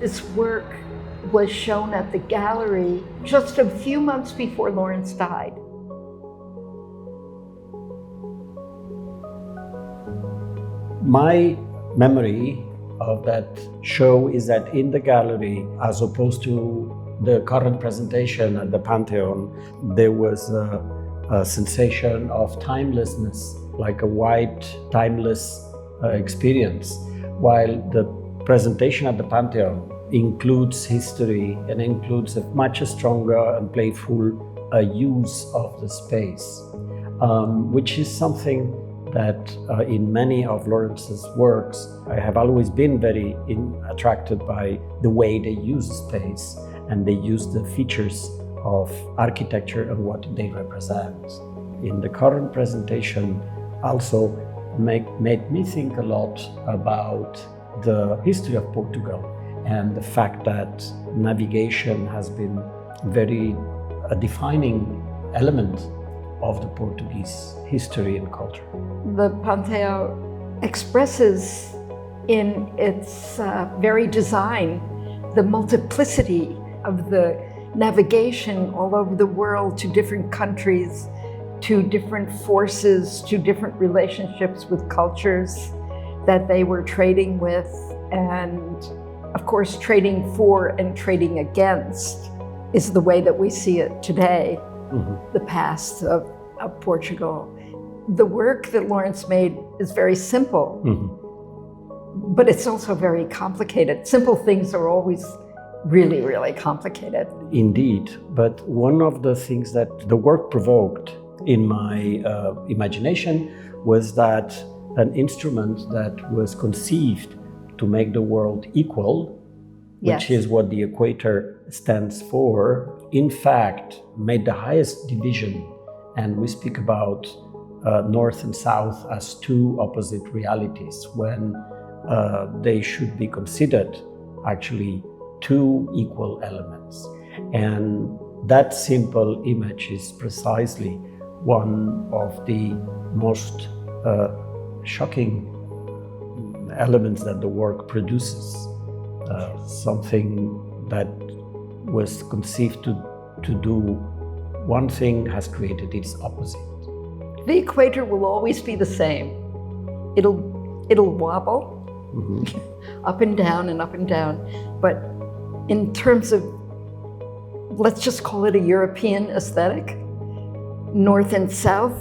This work was shown at the gallery just a few months before Lawrence died. My memory of that show is that in the gallery, as opposed to the current presentation at the Pantheon, there was a sensation of timelessness, like a wide, timeless experience, while the presentation at the Pantheon includes history and includes a much stronger and playful use of the space, which is something that in many of Lawrence's works, I have always been very attracted by the way they use space and they use the features of architecture and what they represent. In the current presentation also made me think a lot about the history of Portugal and the fact that navigation has been a defining element of the Portuguese history and culture. The Pantheon expresses in its very design the multiplicity of the navigation all over the world to different countries, to different forces, to different relationships with cultures that they were trading with, and of course trading for and trading against is the way that we see it today. The past of Portugal. The work that Lawrence made is very simple, but it's also very complicated. Simple things are always really, really complicated. Indeed, but one of the things that the work provoked in my imagination was that an instrument that was conceived to make the world equal, which is what the equator stands for, in fact, made the highest division. And we speak about North and South as two opposite realities when they should be considered actually two equal elements. And that simple image is precisely one of the most shocking elements that the work produces. Something that was conceived to do one thing has created its opposite. The equator will always be the same. It'll wobble up and down and up and down. But in terms of, let's just call it a European aesthetic, North and South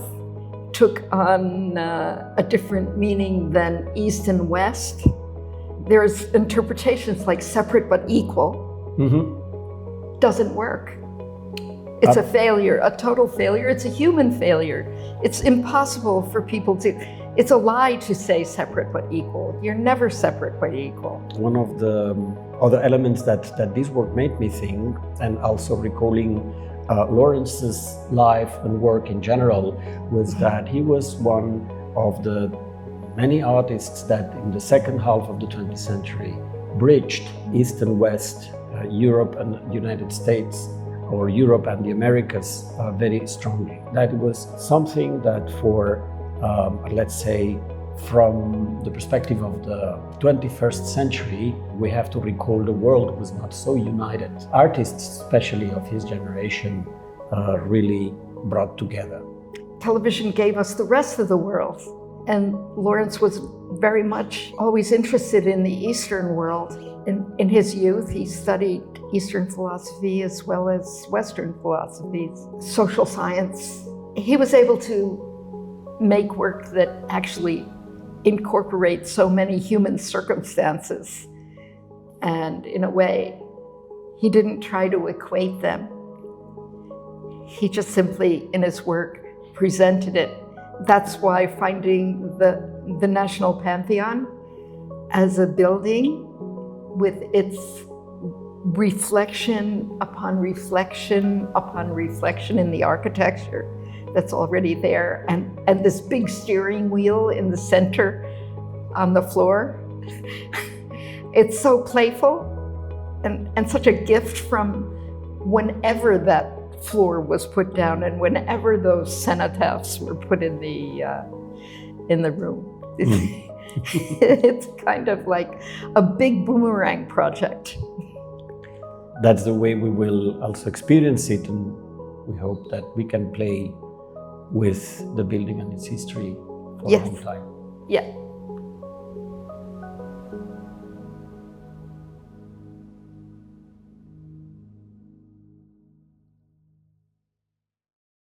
took on a different meaning than East and West. There's interpretations like separate but equal. Doesn't work. It's a failure, a total failure. It's a human failure. It's impossible for people to, it's a lie to say separate but equal. You're never separate but equal. One of the other elements that this work made me think, and also recalling Lawrence's life and work in general, was that he was one of the many artists that in the second half of the 20th century bridged East and West, Europe and the United States, or Europe and the Americas very strongly. That was something that for, let's say, from the perspective of the 21st century, we have to recall the world was not so united. Artists, especially of his generation, really brought together. Television gave us the rest of the world. And Lawrence was very much always interested in the Eastern world. In his youth, he studied Eastern philosophy as well as Western philosophies, social science. He was able to make work that actually incorporates so many human circumstances. And in a way, he didn't try to equate them. He just simply, in his work, presented it. That's why finding the National Pantheon as a building with its reflection upon reflection upon reflection in the architecture that's already there, and this big steering wheel in the center on the floor. It's so playful and such a gift from whenever that floor was put down and whenever those cenotaphs were put in the room. It's kind of like a big boomerang project. That's the way we will also experience it, and we hope that we can play with the building and its history for a long time. Yeah.